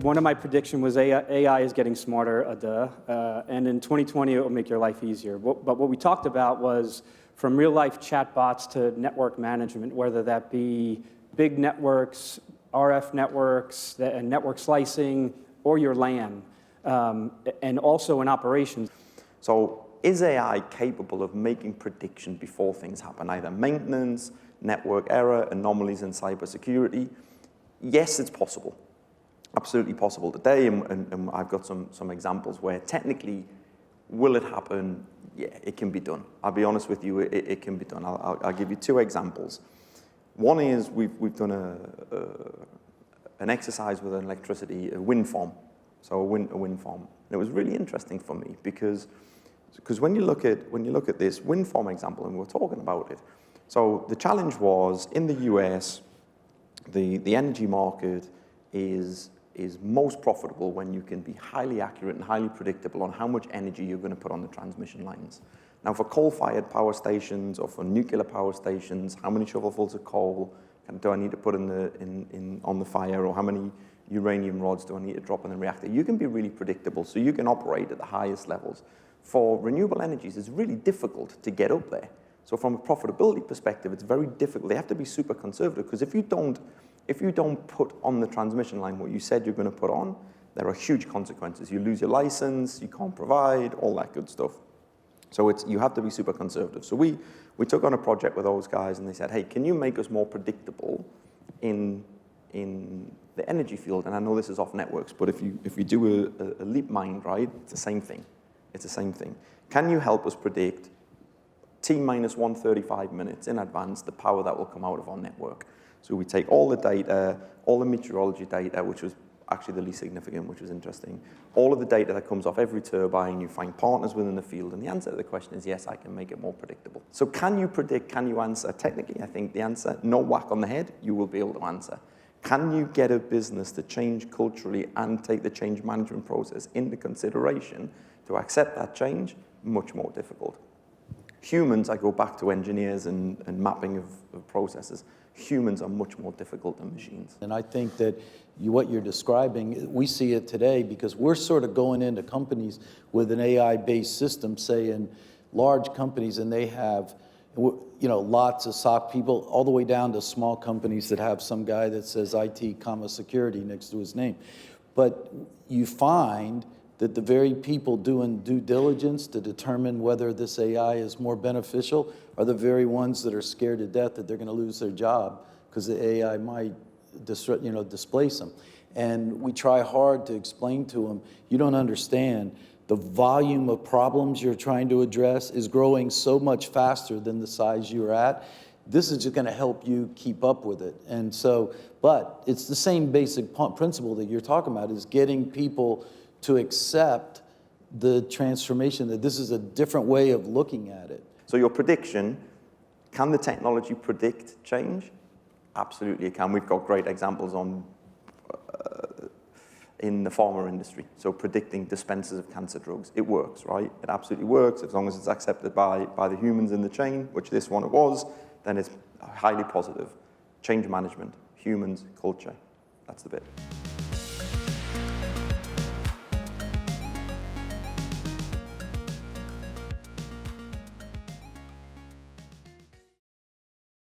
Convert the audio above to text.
one of my predictions was AI is getting smarter, and in 2020 it will make your life easier. But what we talked about was from real-life chatbots to network management, whether that be big networks, RF networks, and network slicing, or your LAN, and also in operations. So is AI capable of making predictions before things happen, either maintenance, network error, anomalies in cybersecurity? Yes, it's possible. Absolutely possible today, and I've got some examples where technically, will it happen? Yeah, it can be done. I'll be honest with you, it can be done. I'll give you two examples. One is we've done an exercise with an electricity, a wind farm. So a wind farm. And it was really interesting for me because when you look at this wind farm example, and we're talking about it, so the challenge was in the US, the energy market is most profitable when you can be highly accurate and highly predictable on how much energy you're going to put on the transmission lines. Now, for coal-fired power stations or for nuclear power stations, how many shovelfuls of coal do I need to put on the fire, or how many uranium rods do I need to drop in the reactor? You can be really predictable, so you can operate at the highest levels. For renewable energies, it's really difficult to get up there. So from a profitability perspective, it's very difficult. They have to be super conservative, because if you don't put on the transmission line what you said you're going to put on, there are huge consequences. You lose your license, you can't provide, all that good stuff. So you have to be super conservative. So we took on a project with those guys, and they said, hey, can you make us more predictable in the energy field? And I know this is off networks, but if you do a leap mind, right, it's the same thing. It's the same thing. Can you help us predict T-minus 135 minutes in advance the power that will come out of our network? So we take all the data, all the meteorology data, which was actually the least significant, which was interesting, all of the data that comes off every turbine, you find partners within the field, and the answer to the question is yes, I can make it more predictable. So can you predict, can you answer? Technically, I think the answer, no whack on the head, you will be able to answer. Can you get a business to change culturally and take the change management process into consideration to accept that change? Much more difficult. Humans, I go back to engineers and mapping of processes. Humans are much more difficult than machines. And I think that what you're describing, we see it today because we're sort of going into companies with an AI-based system, say in large companies, and they have lots of SOC people, all the way down to small companies that have some guy that says IT, security next to his name. But you find that the very people doing due diligence to determine whether this AI is more beneficial are the very ones that are scared to death that they're going to lose their job because the AI might displace them. And we try hard to explain to them, you don't understand, the volume of problems you're trying to address is growing so much faster than the size you're at. This is just going to help you keep up with it. And so, but it's the same basic principle that you're talking about, is getting people to accept the transformation, that this is a different way of looking at it. So your prediction, can the technology predict change? Absolutely it can. We've got great examples on in the pharma industry. So predicting dispensers of cancer drugs. It works, right? It absolutely works. As long as it's accepted by the humans in the chain, which this one it was, then it's highly positive. Change management, humans, culture. That's the bit.